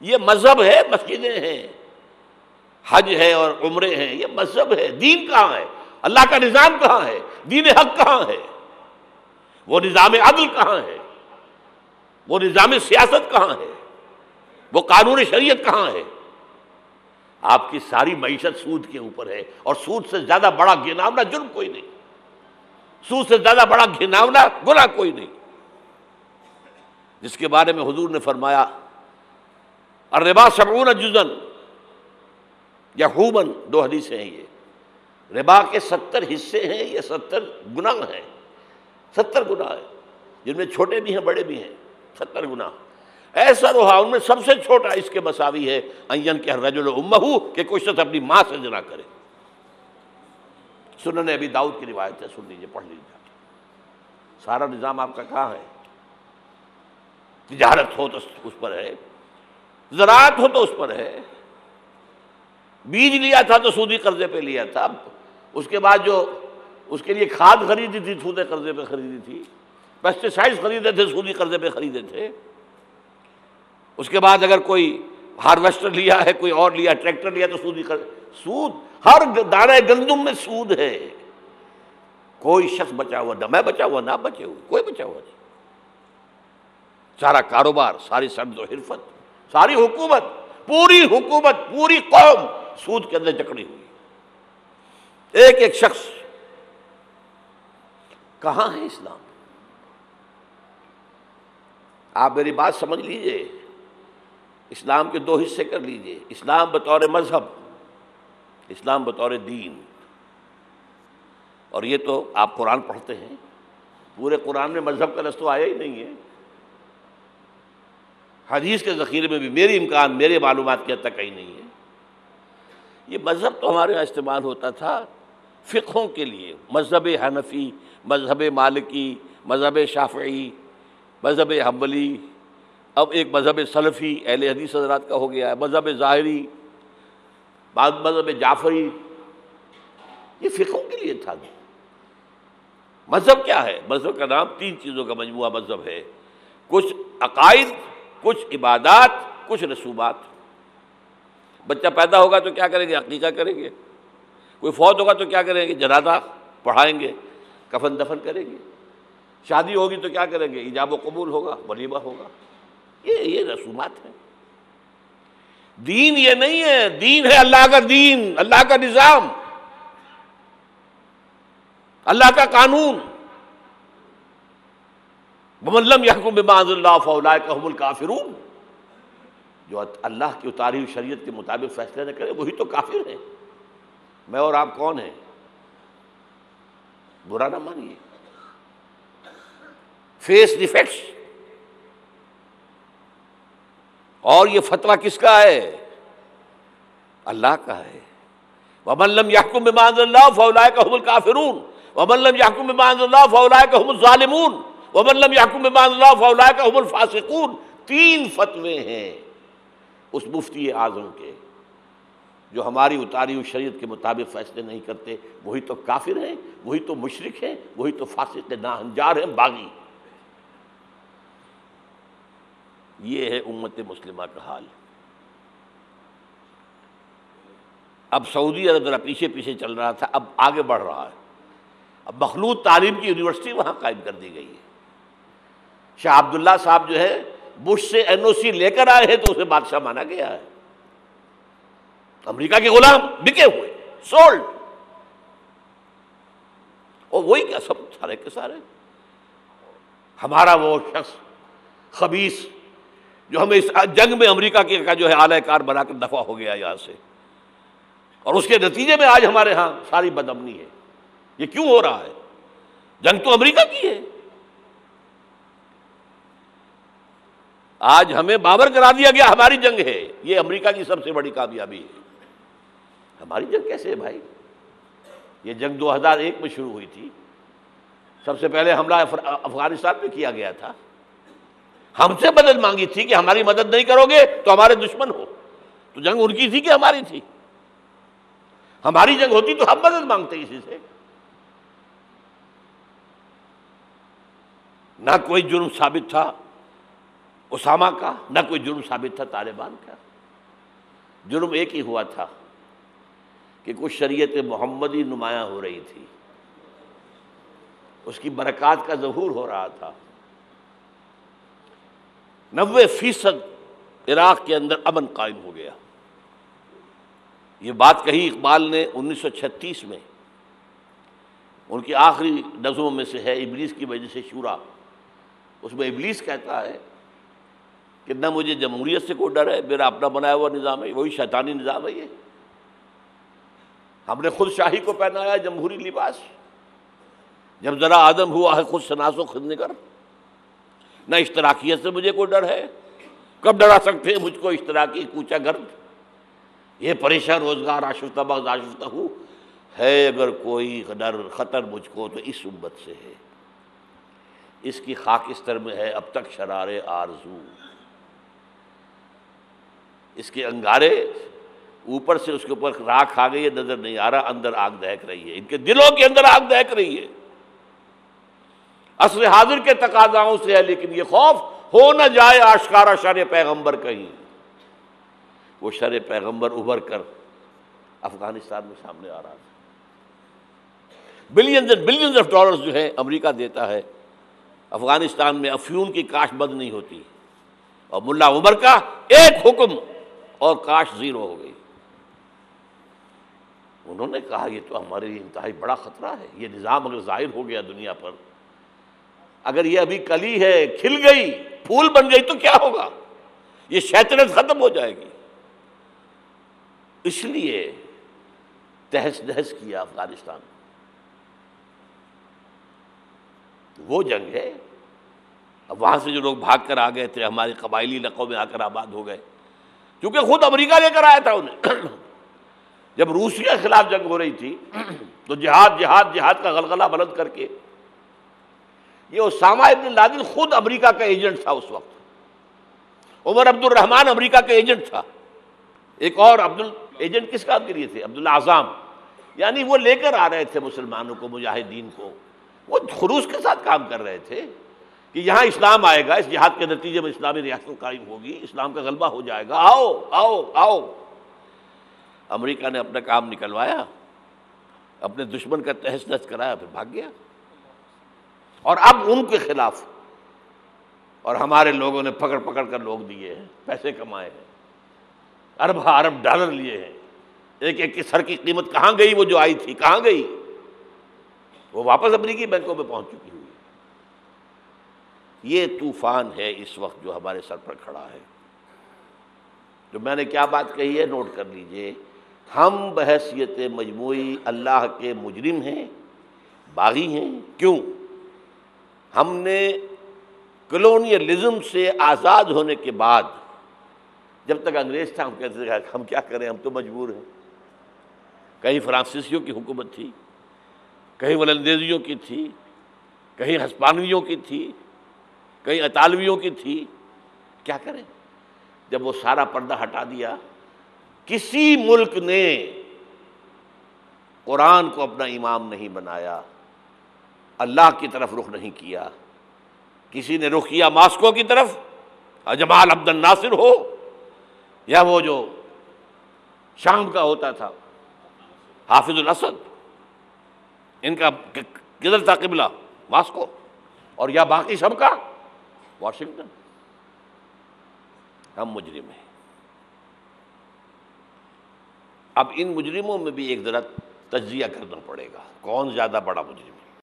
یہ مذہب ہے، مسجدیں ہیں، حج ہے اور عمرے ہیں، یہ مذہب ہے۔ دین کہاں ہے؟ اللہ کا نظام کہاں ہے؟ دین حق کہاں ہے؟ وہ نظام عدل کہاں ہے؟ وہ نظام سیاست کہاں ہے؟ وہ قانون شریعت کہاں ہے؟ آپ کی ساری معیشت سود کے اوپر ہے، اور سود سے زیادہ بڑا گھناؤنا جرم کوئی نہیں، سود سے زیادہ بڑا گھناؤنا گناہ کوئی نہیں، جس کے بارے میں حضور نے فرمایا الربا 70 جزءا یا خوباً، 2 حدیثیں ہیں یہ، ربا کے 70 حصے ہیں، یہ 70 گناہ ہیں، 70 گناہ ہیں، جن میں چھوٹے بھی ہیں بڑے بھی ہیں، 70 گناہ۔ ایسا رہا ان میں سب سے چھوٹا اس کے مساوی ہے ان ينكح الرجل امہ، کہ کوئی شخص اپنی ماں سے زنا کرے۔ سنن ابی داؤد کی روایت ہے، سن لیجیے، پڑھ لیجیے۔ سارا نظام آپ کا کہاں ہے؟ تجارت ہو تو اس پر ہے، زراعت ہو تو اس پر ہے، بیج لیا تھا تو سودی قرضے پہ لیا تھا، اس کے بعد جو اس کے لیے کھاد خریدی تھی سودی قرضے پہ خریدی تھی، پیسٹی سائڈز خریدے تھے سودی قرضے پہ خریدے تھے، اس کے بعد اگر کوئی ہارویسٹر لیا ہے، کوئی اور لیا، ٹریکٹر لیا تو سودی قرض، سود، ہر دانہ گندم میں سود ہے۔ کوئی شخص بچا ہوا نہ، میں بچا ہوا نہ بچے ہوئے، کوئی بچا ہوا نہیں۔ سارا کاروبار، ساری سبز و حرفت، ساری حکومت، پوری حکومت، پوری قوم سود کے اندر جکڑی ہوئی، ایک ایک شخص۔ کہاں ہے اسلام؟ آپ میری بات سمجھ لیجئے، اسلام کے 2 حصے کر لیجئے، اسلام بطور مذہب، اسلام بطور دین۔ اور یہ تو آپ قرآن پڑھتے ہیں، پورے قرآن میں مذہب کا لفظ تو آیا ہی نہیں ہے، حدیث کے ذخیرے میں بھی میری امکان، میرے معلومات کی حد تک کہیں نہیں ہے۔ یہ مذہب تو ہمارے یہاں استعمال ہوتا تھا فقہوں کے لیے، مذہب حنفی، مذہب مالکی، مذہب شافعی، مذہب حنبلی، اب ایک مذہب سلفی اہل حدیث حضرات کا ہو گیا ہے، مذہب ظاہری، بعد مذہب جعفری، یہ فقہوں کے لیے تھا۔ مذہب کیا ہے؟ مذہب کا نام 3 چیزوں کا مجموعہ مذہب ہے، کچھ عقائد، کچھ عبادات، کچھ رسومات۔ بچہ پیدا ہوگا تو کیا کریں گے؟ عقیقہ کریں گے۔ کوئی فوت ہوگا تو کیا کریں گے؟ جنازہ پڑھائیں گے، کفن دفن کریں گے۔ شادی ہوگی تو کیا کریں گے؟ ایجاب و قبول ہوگا، ولیمہ ہوگا۔ یہ رسومات ہیں۔ دین یہ نہیں ہے، دین ہے اللہ کا دین، اللہ کا نظام، اللہ کا قانون۔ وَمَن لَّمْ يَحْكُم بِمَا أَنزَلَ اللَّهُ فَأُولَٰئِكَ هُمُ الْكَافِرُونَ، جو اللہ کی اتاری ہوئی شریعت کے مطابق فیصلے نہ کرے وہی تو کافر ہیں۔ میں اور آپ کون ہیں؟ برا نہ مانیے، فیس دی فیکٹس۔ اور یہ فتویٰ کس کا ہے؟ اللہ کا ہے۔ وَمَن لَّمْ يَحْكُم بِمَا أَنزَلَ اللَّهُ فَأُولَٰئِكَ هُمُ الْكَافِرُونَ وَمَن لَّمْ يَحْكُم بِمَا أَنزَلَ اللَّهُ فَأُولَٰئِكَ هُمُ الظَّالِمُونَ وَمَن لَّمْ يَحْكُم بِمَا أَنزَلَ اللَّهُ فَأُولَٰئِكَ هُمُ الْفَاسِقُونَ۔ 3 فتوے ہیں اس مفتی اعظم کے، جو ہماری اتاری ہوئی شریعت کے مطابق فیصلے نہیں کرتے وہی تو کافر ہیں، وہی تو مشرک ہیں، وہی تو فاسق ناہنجار ہیں، باغی۔ یہ ہے امت مسلمہ کا حال۔ اب سعودی عرب ذرا پیچھے پیچھے چل رہا تھا، اب آگے بڑھ رہا ہے۔ اب مخلوط تعلیم کی یونیورسٹی وہاں قائم کر دی گئی ہے۔ شاہ عبداللہ صاحب جو ہے بش سے NOC لے کر آئے ہیں تو اسے بادشاہ مانا گیا ہے۔ امریکہ کے غلام بکے ہوئے، سولڈ، اور وہی کیا سب سارے کے سارے ہمارا وہ شخص خبیث جو ہمیں اس جنگ میں امریکہ کا جو ہے اعلی کار بنا کر دفع ہو گیا یہاں سے، اور اس کے نتیجے میں آج ہمارے ہاں ساری بدامنی ہے۔ یہ کیوں ہو رہا ہے؟ جنگ تو امریکہ کی ہے۔ آج ہمیں باور کرا دیا گیا ہماری جنگ ہے، یہ امریکہ کی سب سے بڑی کامیابی ہے۔ ہماری جنگ کیسے ہے بھائی؟ یہ جنگ 2001 میں شروع ہوئی تھی، سب سے پہلے حملہ افغانستان میں کیا گیا تھا، ہم سے مدد مانگی تھی کہ ہماری مدد نہیں کرو گے تو ہمارے دشمن ہو، تو جنگ ان کی تھی کہ ہماری تھی؟ ہماری جنگ ہوتی تو ہم مدد مانگتے کسی سے۔ نہ کوئی جرم ثابت تھا، اسامہ کا نہ کوئی جرم ثابت تھا، طالبان کا جرم ایک ہی ہوا تھا کہ کچھ شریعت محمدی نمایاں ہو رہی تھی، اس کی برکات کا ظہور ہو رہا تھا۔ 90% عراق کے اندر امن قائم ہو گیا۔ یہ بات کہی اقبال نے 1936 میں، ان کی آخری نظموں میں سے ہے ابلیس کی وجہ سے شورا۔ اس میں ابلیس کہتا ہے کہ نہ مجھے جمہوریت سے کوئی ڈر ہے، میرا اپنا بنایا ہوا نظام ہے، وہی شیطانی نظام ہے۔ یہ ہم نے خود شاہی کو پہنایا جمہوری لباس، جب ذرا آدم ہوا ہے خود شناس و خود نگر۔ نہ اشتراکیت سے مجھے کوئی ڈر ہے، کب ڈرا سکتے ہیں مجھ کو اشتراکی کوچہ گرد؟ یہ پریشان روزگار آشفتہ بغض آشفتہ ہوں ہے، اگر کوئی ڈر خطر مجھ کو تو اس امت سے ہے، اس کی خاکستر میں ہے اب تک شرار آرزو۔ اس کے انگارے اوپر سے اس کے اوپر راکھ آ گئی ہے، نظر نہیں آ رہا، اندر آگ دہک رہی ہے، ان کے دلوں کے اندر آگ دہک رہی ہے۔ عصر حاضر کے تقاضاؤں سے ہے، لیکن یہ خوف ہو نہ جائے آشکارا شر پیغمبر کہیں، وہ شر پیغمبر ابھر کر افغانستان میں سامنے آ رہا تھا۔ Billions and billions of dollars جو ہے امریکہ دیتا ہے، افغانستان میں افیون کی کاشت بند نہیں ہوتی، اور ملا عمر کا ایک حکم اور کاشت زیرو ہو گئی۔ انہوں نے کہا یہ تو ہمارے لیے انتہائی بڑا خطرہ ہے، یہ نظام اگر ظاہر ہو گیا دنیا پر، اگر یہ ابھی کلی ہے کھل گئی پھول بن گئی تو کیا ہوگا؟ یہ شیطنت ختم ہو جائے گی۔ اس لیے تہس نہس کیا افغانستان۔ وہ جنگ ہے۔ اب وہاں سے جو لوگ بھاگ کر آ گئے تھے ہمارے قبائلی علاقوں میں آ کر آباد ہو گئے، کیونکہ خود امریکہ لے کر آیا تھا انہیں۔ جب روسیہ کے خلاف جنگ ہو رہی تھی تو جہاد جہاد جہاد کا غلغلہ بلند کر کے، یہ اسامہ ابن لادن خود امریکہ کا ایجنٹ تھا اس وقت، عمر عبد الرحمان امریکہ کا ایجنٹ تھا، ایک اور ایجنٹ کس کام کے لیے تھے؟ عبداللہ اعظم، یعنی وہ لے کر آ رہے تھے مسلمانوں کو، مجاہدین کو، وہ خروش کے ساتھ کام کر رہے تھے کہ یہاں اسلام آئے گا، اس جہاد کے نتیجے میں اسلامی ریاست قائم ہوگی، اسلام کا غلبہ ہو جائے گا، آؤ آؤ آؤ۔ امریکہ نے اپنا کام نکلوایا، اپنے دشمن کا تہس نہس کرایا، پھر بھاگ گیا۔ اور اب ان کے خلاف، اور ہمارے لوگوں نے پکڑ پکڑ کر لوگ دیے ہیں، پیسے کمائے ہیں، ارب ارب ڈالر لیے ہیں، ایک ایک کی سر کی قیمت کہاں گئی؟ وہ جو آئی تھی کہاں گئی؟ وہ واپس امریکی بینکوں میں پہنچ چکی ہوئی۔ یہ طوفان ہے اس وقت جو ہمارے سر پر کھڑا ہے۔ جو میں نے کیا بات کہی ہے نوٹ کر لیجئے، ہم بحیثیت مجموعی اللہ کے مجرم ہیں، باغی ہیں۔ کیوں؟ ہم نے کلونیلزم سے آزاد ہونے کے بعد، جب تک انگریز تھا ہم کہتے تھے ہم کیا کریں، ہم تو مجبور ہیں۔ کہیں فرانسیسیوں کی حکومت تھی، کہیں ولندیزیوں کی تھی، کہیں ہسپانویوں کی تھی، کہیں اطالویوں کی تھی، کیا کریں؟ جب وہ سارا پردہ ہٹا دیا، کسی ملک نے قرآن کو اپنا امام نہیں بنایا، اللہ کی طرف رخ نہیں کیا، کسی نے رخ کیا ماسکو کی طرف، جمال عبد الناصر ہو یا وہ جو شام کا ہوتا تھا حافظ الاسد، ان کا کدھر تھا قبلہ؟ ماسکو، اور یا باقی سب کا واشنگٹن۔ ہم مجرم ہیں۔ اب ان مجرموں میں بھی ایک ذرا تجزیہ کرنا پڑے گا، کون زیادہ بڑا مجرم ہے۔